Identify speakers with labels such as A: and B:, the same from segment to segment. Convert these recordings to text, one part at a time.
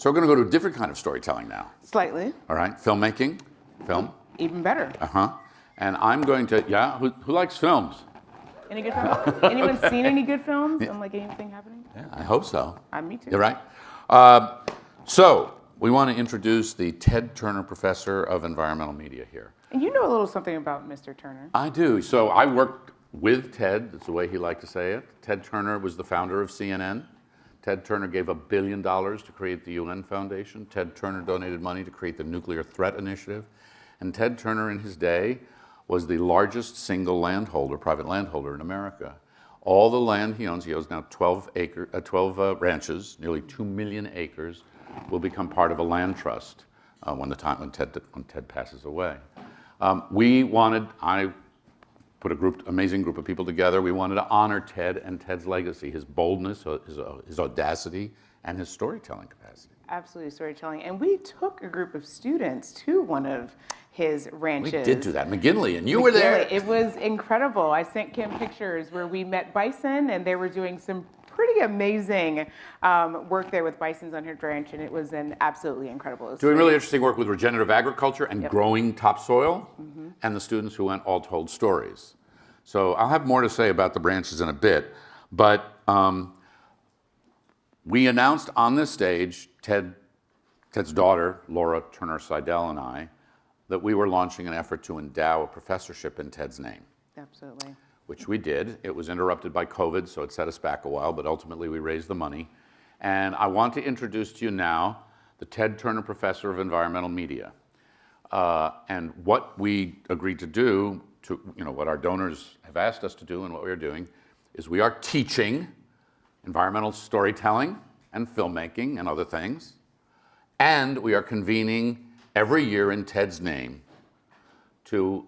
A: So we're going to go to a different kind of storytelling now.
B: Slightly.
A: All right, filmmaking, film.
B: Even better.
A: And I'm going to, who likes films?
B: Any good films? Anyone seen any good films? And like anything happening?
A: Yeah, I hope so.
B: Me too.
A: You're right. So we want to introduce the Ted Turner Professor of Environmental Media here.
B: And you know a little something about Mr. Turner.
A: I do. So I worked with Ted. That's the way he liked to say it. Ted Turner was the founder of CNN. Ted Turner gave $1 billion to create the UN Foundation. Ted Turner donated money to create the Nuclear Threat Initiative. And Ted Turner in his day was the largest single landholder, private landholder in America. All the land he owns now 12 ranches, nearly 2 million acres, will become part of a land trust when Ted passes away. I put amazing group of people together. We wanted to honor Ted and Ted's legacy, his boldness, his audacity, and his storytelling capacity.
B: Absolutely, storytelling. And we took a group of students to one of his ranches.
A: We did do that, McGinley, and you were there.
B: It was incredible. I sent Kim pictures where we met bison, and they were doing some pretty amazing work there with bisons on his ranch, and it was an absolutely incredible.
A: Doing really interesting work with regenerative agriculture and growing topsoil, and the students who went all told stories. So I'll have more to say about the branches in a bit, but we announced on this stage, Ted's daughter, Laura Turner Seidel, and I, that we were launching an effort to endow a professorship in Ted's name.
B: Absolutely.
A: Which we did. It was interrupted by COVID, so it set us back a while, but ultimately we raised the money. And I want to introduce to you now the Ted Turner Professor of Environmental Media. And what we agreed to do, what our donors have asked us to do and what we are doing, is we are teaching environmental storytelling and filmmaking and other things. And we are convening every year in Ted's name to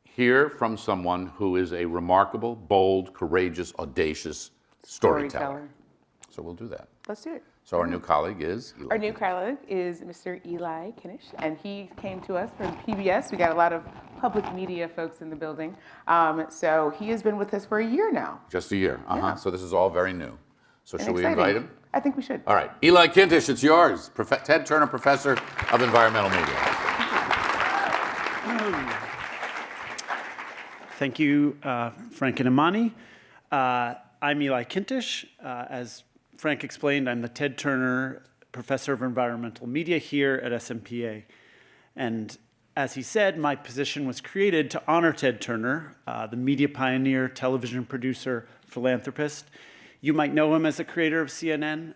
A: hear from someone who is a remarkable, bold, courageous, audacious storyteller. So we'll do that.
B: Let's do it.
A: So our new colleague is Eli.
B: Our new colleague is Mr. Eli Kintisch, and he came to us from PBS. We got a lot of public media folks in the building. So he has been with us for a year now.
A: Just a year. Yeah. So this is all very new. So should we invite him?
B: I think we should.
A: All right. Eli Kintisch, it's yours. Ted Turner Professor of Environmental Media.
C: Thank you, Frank and Imani. I'm Eli Kintisch. As Frank explained, I'm the Ted Turner Professor of Environmental Media here at SMPA. And as he said, my position was created to honor Ted Turner, the media pioneer, television producer, philanthropist. You might know him as the creator of CNN,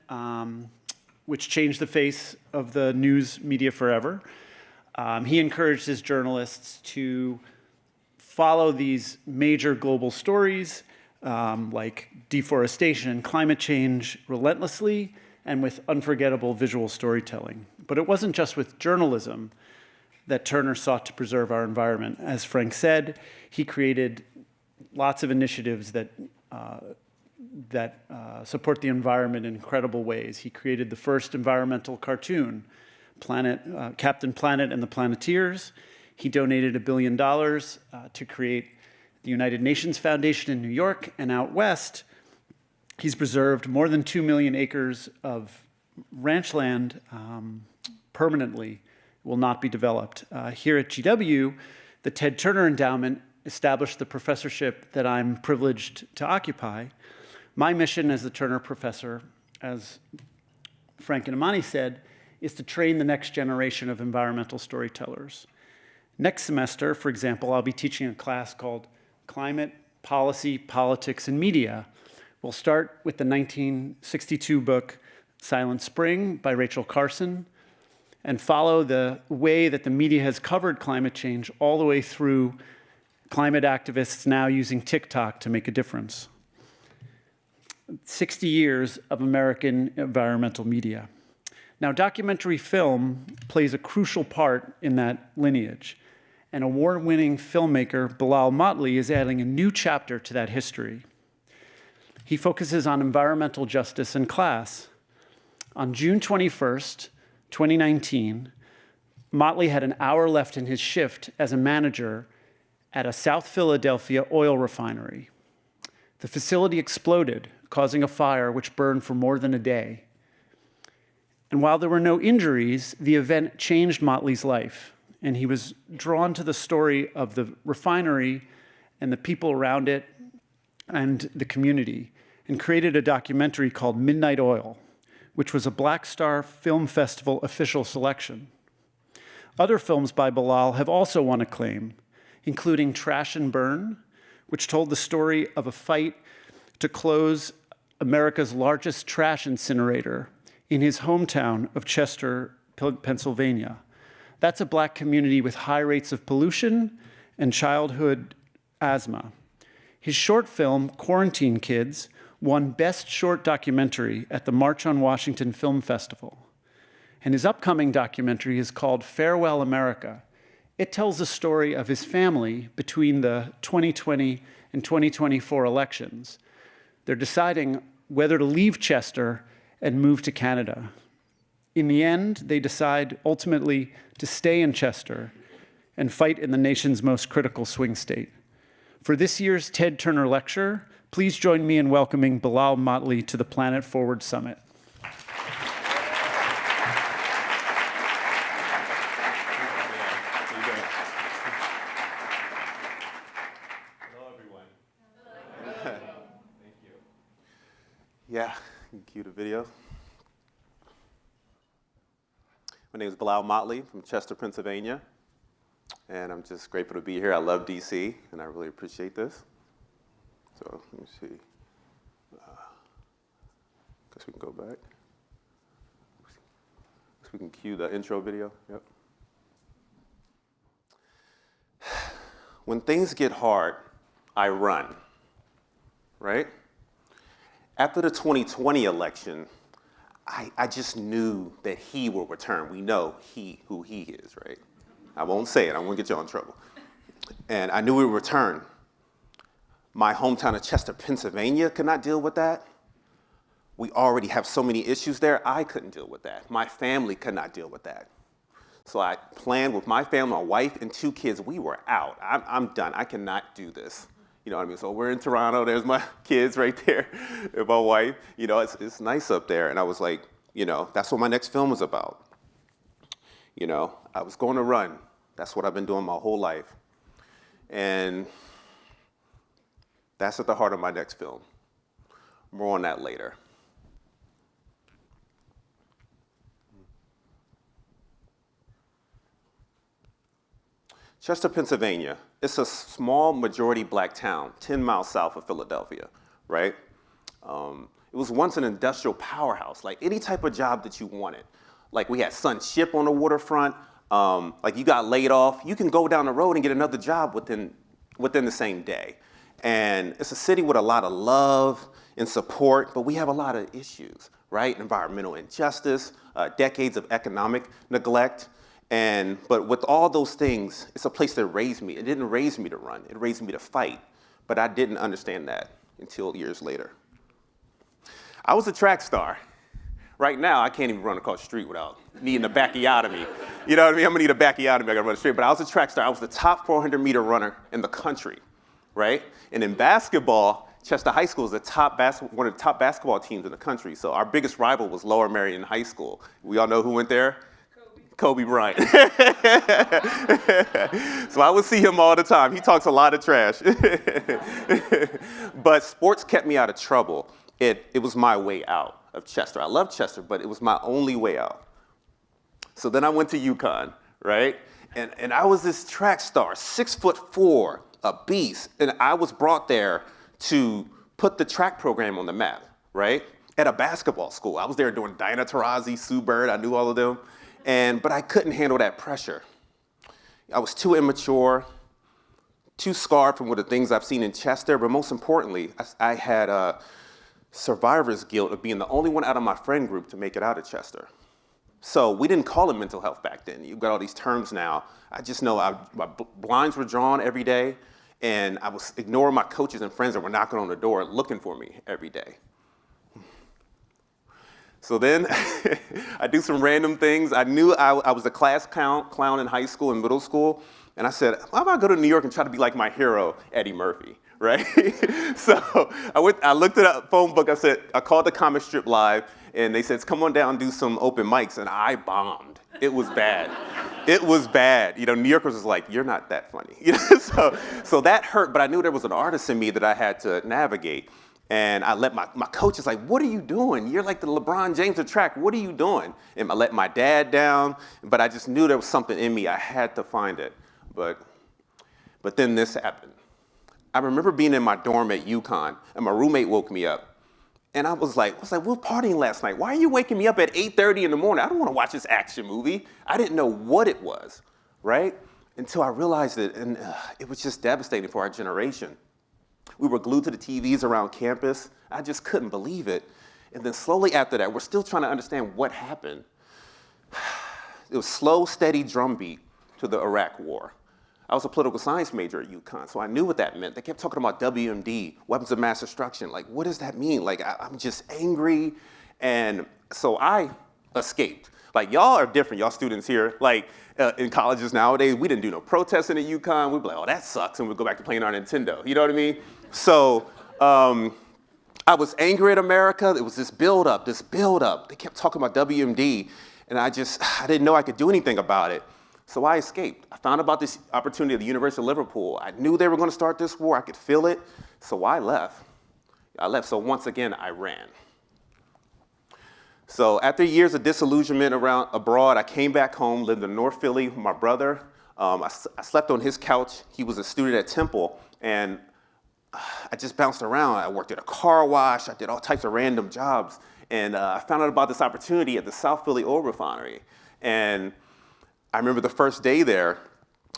C: which changed the face of the news media forever. He encouraged his journalists to follow these major global stories like deforestation and climate change relentlessly and with unforgettable visual storytelling. But it wasn't just with journalism that Turner sought to preserve our environment. As Frank said, he created lots of initiatives that support the environment in incredible ways. He created the first environmental cartoon, Captain Planet and the Planeteers. He donated $1 billion to create the United Nations Foundation in New York, and out west, he's preserved more than 2 million acres of ranch land permanently, will not be developed. Here at GW, the Ted Turner Endowment established the professorship that I'm privileged to occupy. My mission as the Turner Professor, as Frank and Imani said, is to train the next generation of environmental storytellers. Next semester, for example, I'll be teaching a class called Climate, Policy, Politics, and Media. We'll start with the 1962 book Silent Spring by Rachel Carson and follow the way that the media has covered climate change all the way through climate activists now using TikTok to make a difference. 60 years of American environmental media. Now, documentary film plays a crucial part in that lineage. And award-winning filmmaker Bilal Motley is adding a new chapter to that history. He focuses on environmental justice and class. On June 21st, 2019, Motley had an hour left in his shift as a manager at a South Philadelphia oil refinery. The facility exploded, causing a fire which burned for more than a day. And while there were no injuries, the event changed Motley's life, and he was drawn to the story of the refinery and the people around it and the community, and created a documentary called Midnight Oil, which was a Black Star Film Festival official selection. Other films by Bilal have also won acclaim, including Trash and Burn, which told the story of a fight to close America's largest trash incinerator in his hometown of Chester, Pennsylvania. That's a Black community with high rates of pollution and childhood asthma. His short film, Quarantine Kids, won Best Short Documentary at the March on Washington Film Festival. And his upcoming documentary is called Farewell America. It tells the story of his family between the 2020 and 2024 elections. They're deciding whether to leave Chester and move to Canada. In the end, they decide ultimately to stay in Chester and fight in the nation's most critical swing state. For this year's Ted Turner Lecture, please join me in welcoming Bilal Motley to the Planet Forward Summit.
D: Hello, everyone. Thank you. Yeah, you can cue the video. My name is Bilal Motley from Chester, Pennsylvania, and I'm just grateful to be here. I love DC, and I really appreciate this. So let me see. Guess we can go back. Guess we can cue the intro video. Yep. When things get hard, I run, right? After the 2020 election, I just knew that he will return. We know who he is, right? I won't say it, I won't get you in trouble. And I knew he would return. My hometown of Chester, Pennsylvania could not deal with that. We already have so many issues there, I couldn't deal with that. My family could not deal with that. So I planned with my family, my wife and 2 kids, we were out. I'm done, I cannot do this. You know what I mean? So we're in Toronto, there's my kids right there, and my wife. You know, it's nice up there. And I was like, you know, that's what my next film was about. You know, I was going to run. That's what I've been doing my whole life. And that's at the heart of my next film. More on that later. Chester, Pennsylvania. It's a small majority Black town, 10 miles south of Philadelphia, right? It was once an industrial powerhouse, like any type of job that you wanted. Like we had Sun Ship on the waterfront. Like you got laid off, you can go down the road and get another job within the same day. And it's a city with a lot of love and support, but we have a lot of issues, right? Environmental injustice, decades of economic neglect. But with all those things, it's a place that raised me. It didn't raise me to run, it raised me to fight. But I didn't understand that until years later. I was a track star. Right now, I can't even run across the street without needing a backiotomy. You know what I mean? I'm gonna need a backiotomy, I gotta run straight. But I was a track star. I was the top 400-meter runner in the country, right? And in basketball, Chester High School is one of the top basketball teams in the country. So our biggest rival was Lower Merion High School. We all know who went there? Kobe Bryant. So I would see him all the time. He talks a lot of trash. But sports kept me out of trouble. It was my way out of Chester. I love Chester, but it was my only way out. So then I went to UConn, right? And I was this track star, 6'4", a beast. And I was brought there to put the track program on the map, right? At a basketball school. I was there doing Diana Taurasi, Sue Bird, I knew all of them. But I couldn't handle that pressure. I was too immature, too scarred from the things I've seen in Chester, but most importantly, I had survivor's guilt of being the only one out of my friend group to make it out of Chester. So we didn't call it mental health back then. You've got all these terms now. I just know my blinds were drawn every day, and I was ignoring my coaches and friends that were knocking on the door looking for me every day. So then I do some random things. I knew I was a class clown in high school and middle school. And I said, how about I go to New York and try to be like my hero, Eddie Murphy, right? So I looked at a phone book. I called the comic strip live, and they said, come on down and do some open mics, and I bombed. It was bad. It was bad. You know, New Yorkers was like, you're not that funny. You know, so that hurt, but I knew there was an artist in me that I had to navigate. And I let my coach is like, what are you doing? You're like the LeBron James of track. What are you doing? And I let my dad down, but I just knew there was something in me. I had to find it. But then this happened. I remember being in my dorm at UConn, and my roommate woke me up. And I was like, we were partying last night. Why are you waking me up at 8:30 in the morning? I don't want to watch this action movie. I didn't know what it was, right? Until I realized it, and it was just devastating for our generation. We were glued to the TVs around campus. I just couldn't believe it. And then slowly after that, we're still trying to understand what happened. It was slow, steady drumbeat to the Iraq War. I was a political science major at UConn, so I knew what that meant. They kept talking about WMD, weapons of mass destruction. Like, what does that mean? Like, I'm just angry. And so I escaped. Like, y'all are different, y'all students here. Like, in colleges nowadays, we didn't do no protesting at UConn. We'd be like, oh, that sucks, and we'd go back to playing our Nintendo. You know what I mean? So I was angry at America. It was this build-up. They kept talking about WMD, and I didn't know I could do anything about it. So I escaped. I found about this opportunity at the University of Liverpool. I knew they were going to start this war. I could feel it. So I left. So once again, I ran. So after years of disillusionment abroad, I came back home, lived in North Philly with my brother. I slept on his couch. He was a student at Temple, and I just bounced around. I worked at a car wash. I did all types of random jobs. And I found out about this opportunity at the South Philly oil refinery. And I remember the first day there,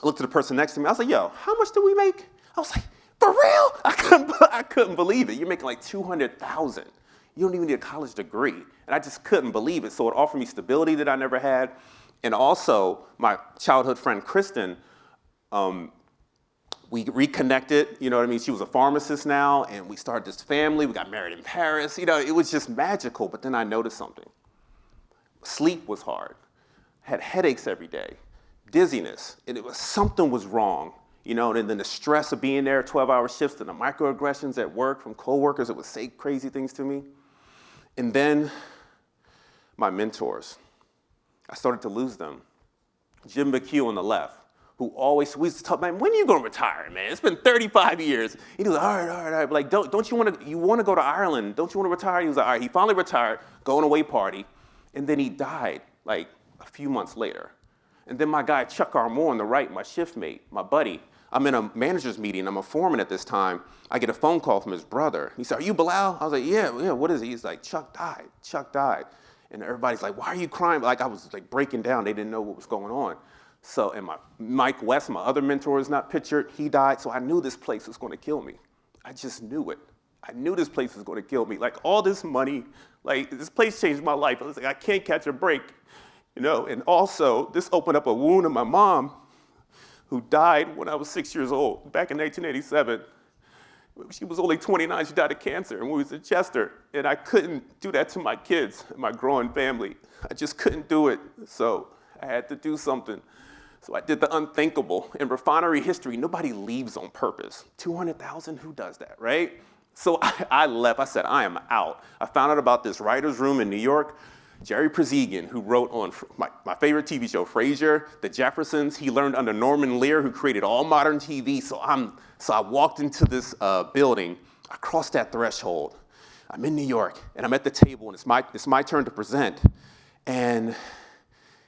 D: I looked at the person next to me. I was like, yo, how much do we make? I was like, for real? I couldn't believe it. You're making like $200,000. You don't even need a college degree. And I just couldn't believe it. So it offered me stability that I never had. And also, my childhood friend, Kristen, we reconnected, you know what I mean? She was a pharmacist now, and we started this family. We got married in Paris. You know, it was just magical. But then I noticed something. Sleep was hard. Had headaches every day, dizziness, and something was wrong, you know, and then the stress of being there, 12-hour shifts, and the microaggressions at work from coworkers that would say crazy things to me. And then my mentors, I started to lose them. Jim McHugh on the left, who we used to talk, man, when are you going to retire, man? It's been 35 years. He was like, all right. Like, don't you want to go to Ireland? Don't you want to retire? He was like, all right. He finally retired, going away party, and then he died, like, a few months later. And then my guy, Chuck Armour on the right, my shift mate, my buddy, I'm in a manager's meeting. I'm a foreman at this time. I get a phone call from his brother. He said, are you Bilal? I was like, yeah, what is it? He's like, Chuck died. And everybody's like, why are you crying? Like, I was like breaking down. They didn't know what was going on. So, and Mike West, my other mentor is not pictured. He died. So I knew this place was going to kill me. I just knew it. I knew this place was going to kill me. Like, all this money, like, this place changed my life. I was like, I can't catch a break. You know, and also, this opened up a wound in my mom, who died when I was 6 years old, back in 1987. She was only 29, she died of cancer, and we was in Chester. And I couldn't do that to my kids and my growing family. I just couldn't do it, so I had to do something. So I did the unthinkable. In refinery history, nobody leaves on purpose. 200,000, who does that, right? So I left, I said, I am out. I found out about this writer's room in New York. Jerry Przigan, who wrote on my favorite TV show, Frasier, The Jeffersons. He learned under Norman Lear, who created all modern TV. So I walked into this building. I crossed that threshold. I'm in New York, and I'm at the table, and it's my turn to present. And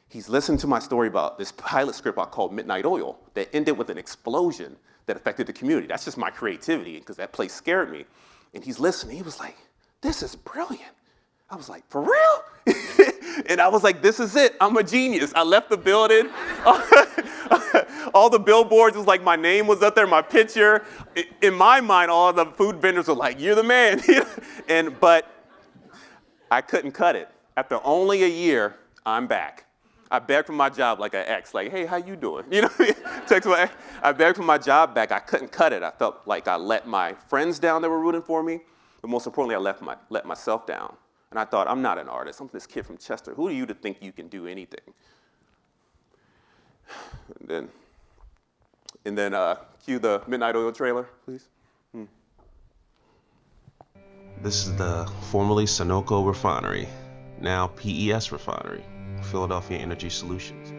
D: he's listened to my story about this pilot script I called Midnight Oil that ended with an explosion that affected the community. That's just my creativity, because that place scared me. And he's listening. He was like, this is brilliant. I was like, for real? And I was like, this is it. I'm a genius. I left the building. All the billboards was like, my name was up there, my picture. In my mind, all the food vendors were like, you're the man. But I couldn't cut it. After only a year, I'm back. I begged for my job like an ex, like, hey, how you doing? You know, text my ex. I begged for my job back. I couldn't cut it. I felt like I let my friends down that were rooting for me. But most importantly, I let myself down. And I thought, I'm not an artist. I'm this kid from Chester. Who are you to think you can do anything? And then cue the Midnight Oil trailer, please.
E: This is the formerly Sunoco refinery, now PES refinery, Philadelphia Energy Solutions.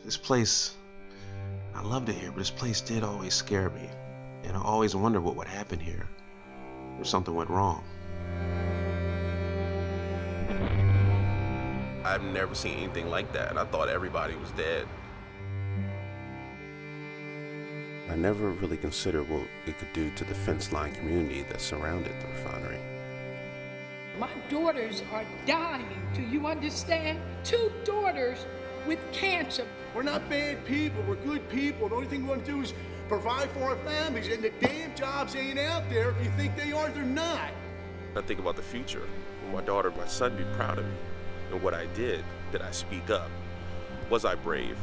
E: This place, I loved it here, but this place did always scare me. And I always wondered what would happen here if something went wrong. I've never seen anything like that, and I thought everybody was dead. I never really considered what it could do to the fence line community that surrounded the refinery.
F: My daughters are dying, do you understand? 2 daughters with cancer.
G: We're not bad people, we're good people. The only thing we want to do is provide for our families, and the damn jobs ain't out there. If you think they are, they're not.
E: I think about the future. Will my daughter and my son be proud of me? And what I did I speak up? Was I brave?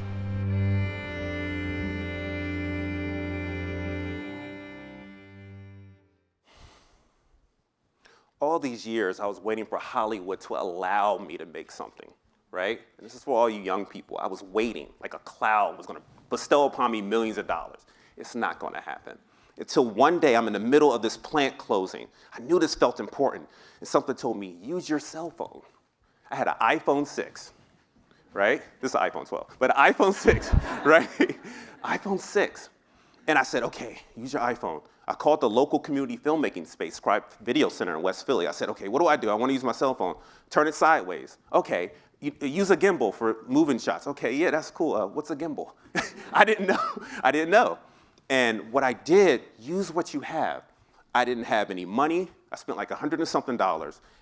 D: All these years, I was waiting for Hollywood to allow me to make something, right? And this is for all you young people. I was waiting, like a cloud was gonna bestow upon me millions of dollars. It's not gonna happen. Until one day, I'm in the middle of this plant closing. I knew this felt important, and something told me, use your cell phone. I had an iPhone 6, right? This is an iPhone 12, but an iPhone 6, right? iPhone 6. And I said, okay, use your iPhone. I called the local community filmmaking space, Scribe Video Center in West Philly. I said, okay, what do? I want to use my cell phone. Turn it sideways. Okay, use a gimbal for moving shots. Okay, yeah, that's cool. What's a gimbal? I didn't know. And what I did, use what you have. I didn't have any money. I spent like $100 and something,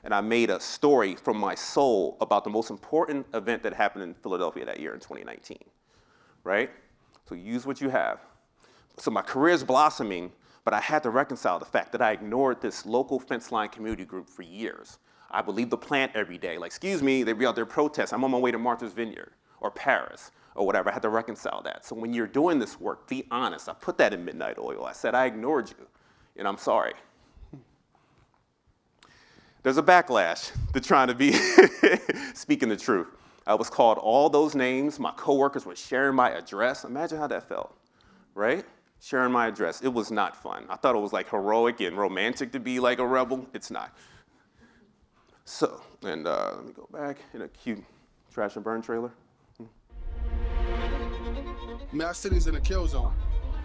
D: and I made a story from my soul about the most important event that happened in Philadelphia that year in 2019, right? So use what you have. So my career is blossoming, but I had to reconcile the fact that I ignored this local fence line community group for years. I would leave the plant every day. Like, excuse me, they'd be out there protesting. I'm on my way to Martha's Vineyard or Paris or whatever. I had to reconcile that. So when you're doing this work, be honest. I put that in Midnight Oil. I said, I ignored you, and I'm sorry. There's a backlash to trying to be speaking the truth. I was called all those names. My coworkers were sharing my address. Imagine how that felt, right? Sharing my address. It was not fun. I thought it was like heroic and romantic to be like a rebel. It's not. So, and let me go back in a cute trash and burn trailer.
H: Man, our city's in a kill zone.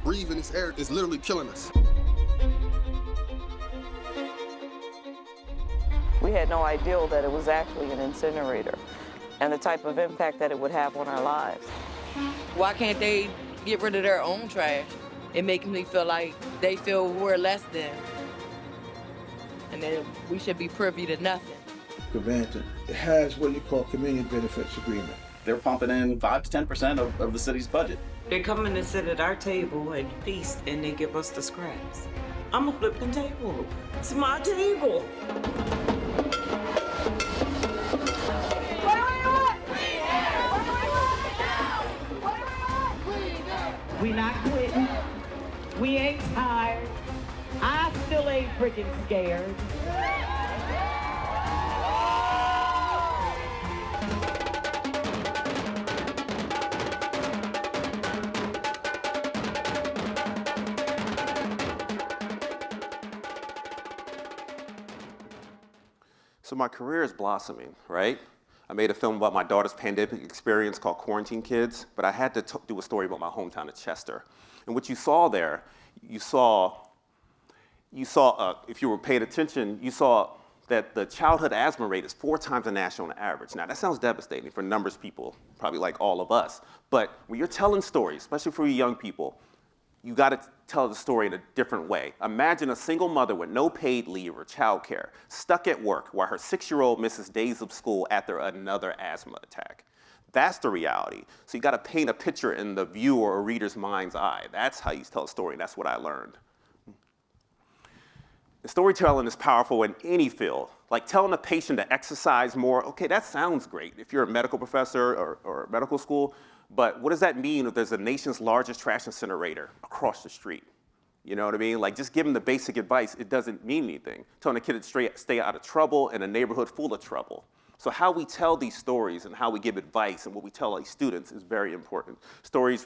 H: Breathing this air is literally killing us.
I: We had no idea that it was actually an incinerator and the type of impact that it would have on our lives.
J: Why can't they get rid of their own trash? It makes me feel like they feel we're less than, and that we should be privy to nothing.
K: Prevention, it has what you call community benefits agreement. They're pumping in 5 to 10% of the city's budget.
L: They come in and sit at our table and feast, and they give us the scraps. I'm gonna flip the table. It's my table.
M: We not quitting. We ain't tired. I still ain't freaking scared.
D: So my career is blossoming, right? I made a film about my daughter's pandemic experience called Quarantine Kids, but I had to do a story about my hometown of Chester. And what you saw there, you saw, if you were paying attention, you saw that the childhood asthma rate is 4 times the national average. Now, that sounds devastating for numbers people, probably like all of us. But when you're telling stories, especially for you young people, you gotta tell the story in a different way. Imagine a single mother with no paid leave or childcare, stuck at work while her 6-year-old misses days of school after another asthma attack. That's the reality. So you gotta paint a picture in the viewer or reader's mind's eye. That's how you tell a story, and that's what I learned. And storytelling is powerful in any field. Like telling a patient to exercise more, okay, that sounds great if you're a medical professor or medical school, but what does that mean if there's the nation's largest trash incinerator across the street? You know what I mean? Like just giving the basic advice, it doesn't mean anything. Telling a kid to stay out of trouble in a neighborhood full of trouble. So how we tell these stories and how we give advice and what we tell these students is very important. Stories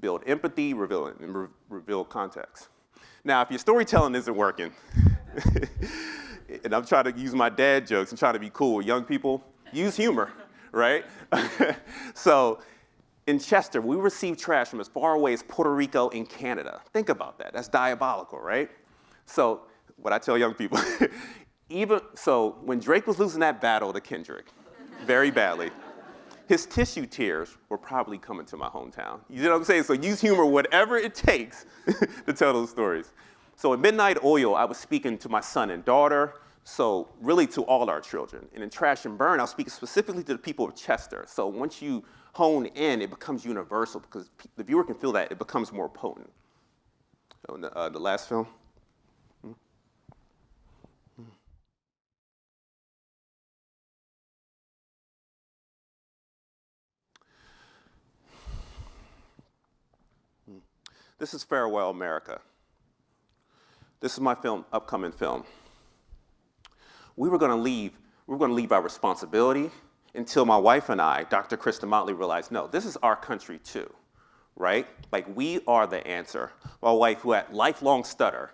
D: build empathy, reveal context. Now, if your storytelling isn't working, And I'm trying to use my dad jokes and trying to be cool. Young people, use humor, right? So in Chester, we receive trash from as far away as Puerto Rico and Canada. Think about that. That's diabolical, right? So what I tell young people, when Drake was losing that battle to Kendrick, very badly, his tissue tears were probably coming to my hometown. You know what I'm saying? So use humor, whatever it takes to tell those stories. So in Midnight Oil, I was speaking to my son and daughter, so really to all our children. And in Trash and Burn, I was speaking specifically to the people of Chester. So once you hone in, it becomes universal because the viewer can feel that it becomes more potent. So in the last film. This is Farewell America. This is my upcoming film. We were gonna leave our responsibility until my wife and I, Dr. Kristen Motley, realized, no, this is our country too, right? Like, we are the answer. My wife, who had lifelong stutter,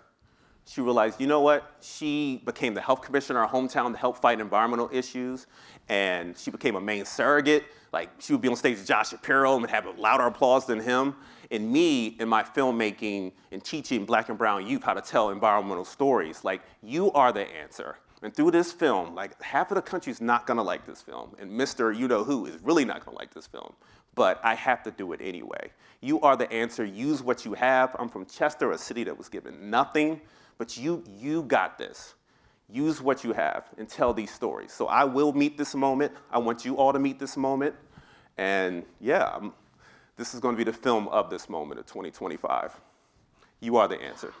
D: she realized, you know what? She became the health commissioner in our hometown to help fight environmental issues, and she became a main surrogate. Like, she would be on stage with Josh Shapiro and have a louder applause than him. And me, in my filmmaking and teaching Black and brown youth how to tell environmental stories, like, you are the answer. And through this film, like, half of the country's not gonna like this film, and Mr. You-Know-Who is really not gonna like this film. But I have to do it anyway. You are the answer. Use what you have. I'm from Chester, a city that was given nothing, but you got this. Use what you have and tell these stories. So I will meet this moment. I want you all to meet this moment. And yeah, this is going to be the film of this moment of 2025. You are the answer.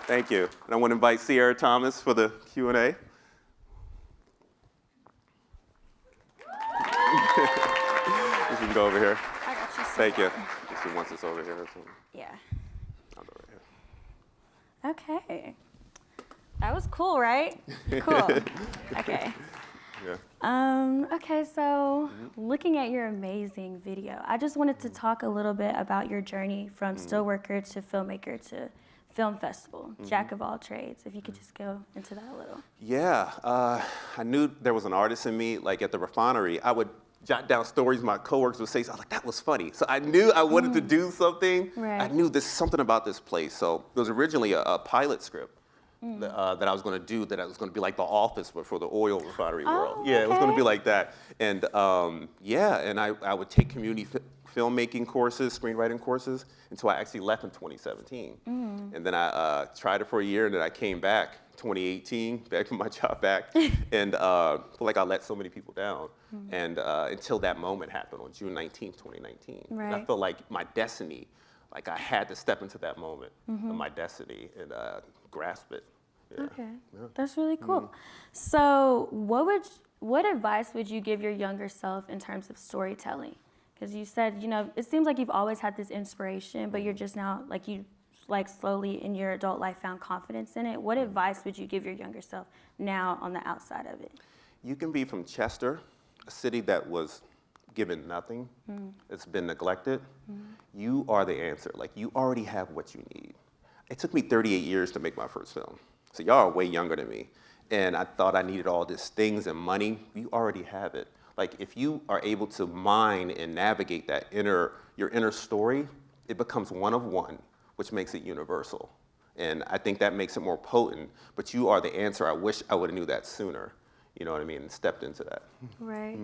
D: Thank you. And I want to invite Ciara Thomas for the Q&A. You can go over here.
N: I got you.
D: Thank you. She wants us over here. So.
N: Yeah.
D: I'll go right here.
N: Okay. That was cool, right? Cool. Okay.
D: Yeah.
N: Okay, so looking at your amazing video, I just wanted to talk a little bit about your journey from still worker to filmmaker to film festival, jack of all trades. If you could just go into that a little.
D: Yeah, I knew there was an artist in me. Like at the refinery, I would jot down stories my coworkers would say. So I was like, that was funny. So I knew I wanted to do something.
N: Right.
D: I knew there's something about this place. So there was originally a pilot script that I was going to do, that I was going to be like The Office, but for the oil refinery world. Yeah, it was going to be like that. And yeah, and I would take community filmmaking courses, screenwriting courses, until I actually left in 2017. And then I tried it for a year, and then I came back 2018, back from my job back, and feel like I let so many people down. And until that moment happened on June 19th, 2019.
N: Right.
D: And I felt like my destiny, like I had to step into that moment of my destiny and grasp it. Yeah.
N: Okay, that's really cool. So what advice would you give your younger self in terms of storytelling? Because you said, you know, it seems like you've always had this inspiration, but you're just now, like you slowly in your adult life found confidence in it. What advice would you give your younger self now on the outside of it?
D: You can be from Chester, a city that was given nothing, it's been neglected. You are the answer. Like, you already have what you need. It took me 38 years to make my first film. So y'all are way younger than me. And I thought I needed all these things and money. You already have it. Like, if you are able to mine and navigate that your inner story, it becomes one of one, which makes it universal. And I think that makes it more potent, but you are the answer. I wish I would have knew that sooner, you know what I mean, and stepped into that.
N: Right.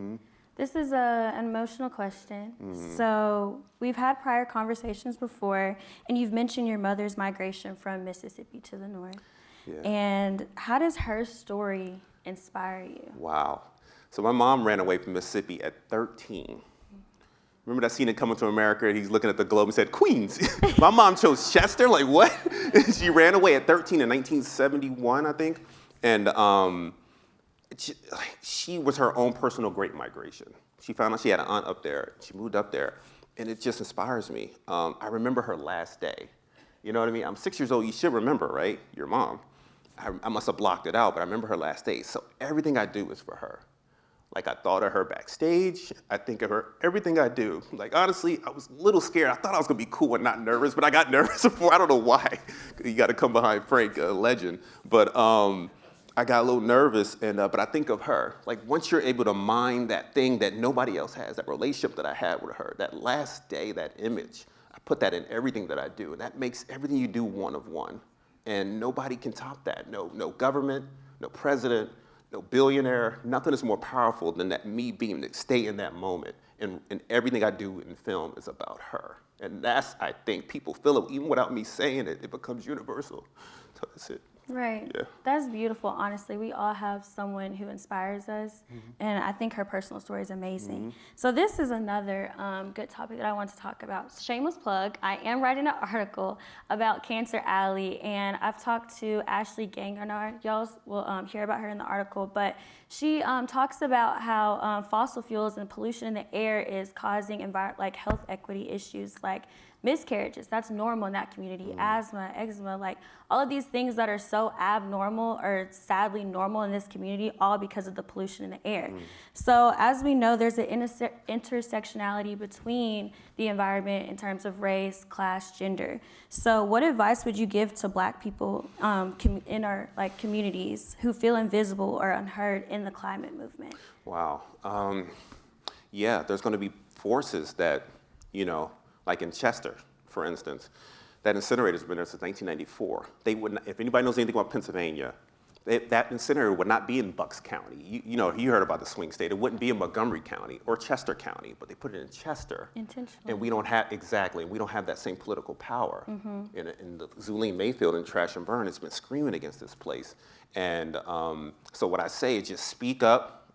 N: This is an emotional question. So we've had prior conversations before, and you've mentioned your mother's migration from Mississippi to the north.
D: Yeah.
N: And how does her story inspire you?
D: Wow. So my mom ran away from Mississippi at 13. Remember that scene in Coming to America, and he's looking at the globe and said, Queens. My mom chose Chester, like what? She ran away at 13 in 1971, I think. And she was her own personal great migration. She found out she had an aunt up there. She moved up there, and it just inspires me. I remember her last day. You know what I mean? I'm 6 years old. You should remember, right? Your mom. I must have blocked it out, but I remember her last day. So everything I do is for her. Like, I thought of her backstage. I think of her, everything I do. Like, honestly, I was a little scared. I thought I was gonna be cool and not nervous, but I got nervous before. I don't know why. You gotta come behind Frank, a legend. But I got a little nervous, but I think of her. Like, once you're able to mine that thing that nobody else has, that relationship that I had with her, that last day, that image, I put that in everything that I do. And that makes everything you do one of one. And nobody can top that. No government, no president, no billionaire, nothing is more powerful than that me being to stay in that moment. And everything I do in film is about her. And that's, I think, people feel it, even without me saying it, it becomes universal. So that's it.
N: Right.
D: Yeah.
N: That's beautiful, honestly. We all have someone who inspires us, and I think her personal story is amazing. So this is another good topic that I want to talk about. Shameless plug, I am writing an article about Cancer Alley, and I've talked to Ashley Gangarnar. Y'all will hear about her in the article, but she talks about how fossil fuels and pollution in the air is causing health equity issues like miscarriages. That's normal in that community. Asthma, eczema, like all of these things that are so abnormal or sadly normal in this community, all because of the pollution in the air. So as we know, there's an intersectionality between the environment in terms of race, class, gender. So what advice would you give to Black people in our communities who feel invisible or unheard in the climate movement?
D: Wow. Yeah, there's going to be forces that, like in Chester, for instance, that incinerator's been there since 1994. They would not, if anybody knows anything about Pennsylvania, that incinerator would not be in Bucks County. You heard about the swing state. It wouldn't be in Montgomery County or Chester County, but they put it in Chester.
N: Intentionally.
D: And we don't have, exactly, we don't have that same political power. In the Zulene Mayfield and Trash and Burn has been screaming against this place. And so what I say is just speak up.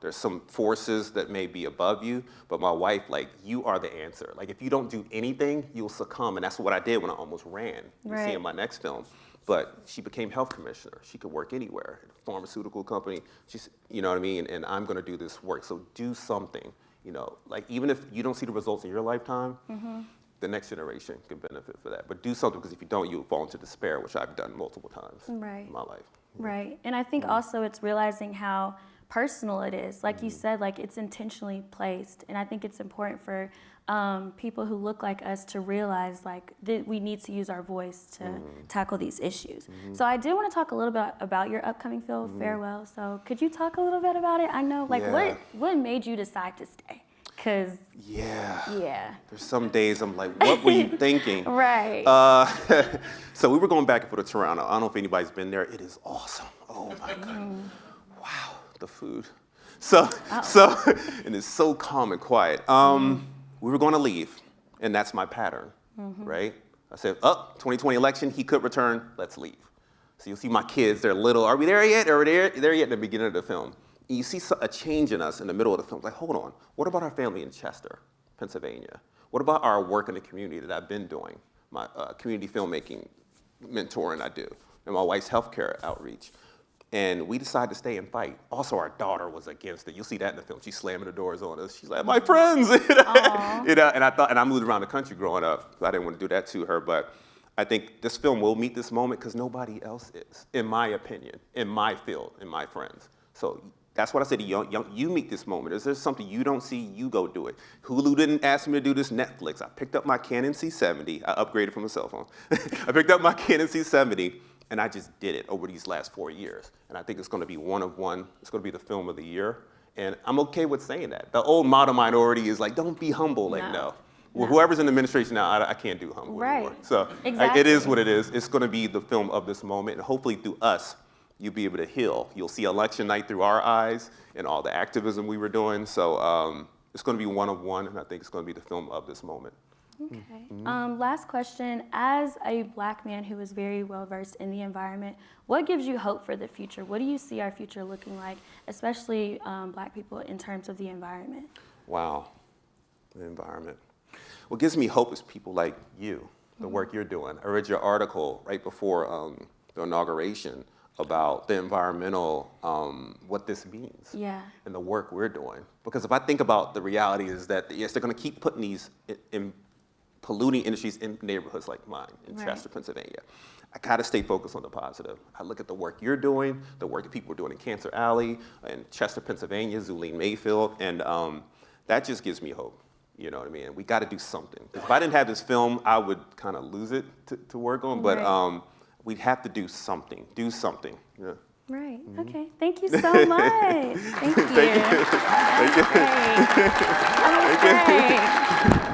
D: There's some forces that may be above you, but my wife, you are the answer. If you don't do anything, you'll succumb, and that's what I did when I almost ran. You see in my next film. But she became health commissioner. She could work anywhere, at a pharmaceutical company. She's, you know what I mean? And I'm gonna do this work, so do something. Even if you don't see the results in your lifetime, the next generation can benefit for that. But do something, because if you don't, you'll fall into despair, which I've done multiple times in my life.
N: Right, and I think also it's realizing how personal it is. Like you said, it's intentionally placed. And I think it's important for people who look like us to realize that we need to use our voice to tackle these issues. So I did want to talk a little bit about your upcoming film, Farewell. So could you talk a little bit about it? I know, what made you decide to stay? Because
D: there's some days I'm like, what were you thinking?
N: Right.
D: So we were going back and forth to Toronto. I don't know if anybody's been there. It is awesome. Oh my God. Wow, the food. So and it's so calm and quiet. We were going to leave, and that's my pattern, right? I said, 2020 election, he could return, let's leave. So you'll see my kids, they're little. Are we there yet? Are we there yet? At the beginning of the film. And you see a change in us in the middle of the film. Like, hold on, what about our family in Chester, Pennsylvania? What about our work in the community that I've been doing? My community filmmaking mentoring I do, and my wife's healthcare outreach. And we decided to stay and fight. Also, our daughter was against it. You'll see that in the film. She's slamming the doors on us. She's like, my friends. And I moved around the country growing up. So I didn't want to do that to her. But I think this film will meet this moment because nobody else is, in my opinion, in my field, in my friends. So that's what I said to you meet this moment. Is there something you don't see, you go do it. Hulu didn't ask me to do this, Netflix. I picked up my Canon C70. I upgraded from a cell phone. I picked up my Canon C70. And I just did it over these last 4 years. And I think it's going to be one of one. It's going to be the film of the year. And I'm okay with saying that. The old motto minority is don't be humble. No. Well, whoever's in the administration now, I can't do humble anymore. So it is what it is. It's going to be the film of this moment. And hopefully through us, you'll be able to heal. You'll see election night through our eyes and all the activism we were doing. So it's going to be one of one. And I think it's going to be the film of this moment.
N: Okay. Last question. As a Black man who is very well versed in the environment, what gives you hope for the future? What do you see our future looking like, especially Black people in terms of the environment?
D: Wow, the environment. What gives me hope is people like you, the work you're doing. I read your article right before the inauguration about the environmental, what this means, and the work we're doing. Because if I think about the reality is that, yes, they're going to keep putting these polluting industries in neighborhoods like mine in
N: Right.
D: Chester, Pennsylvania. I gotta stay focused on the positive. I look at the work you're doing, the work that people are doing in Cancer Alley, in Chester, Pennsylvania, Zuline Mayfield, and that just gives me hope. You know what I mean? We gotta do something. If I didn't have this film, I would kind of lose it to work on, but
N: Right.
D: we'd have to do something, Yeah.
N: Right. Okay. Thank you so much. Thank you.
D: Thank you.
N: That was great.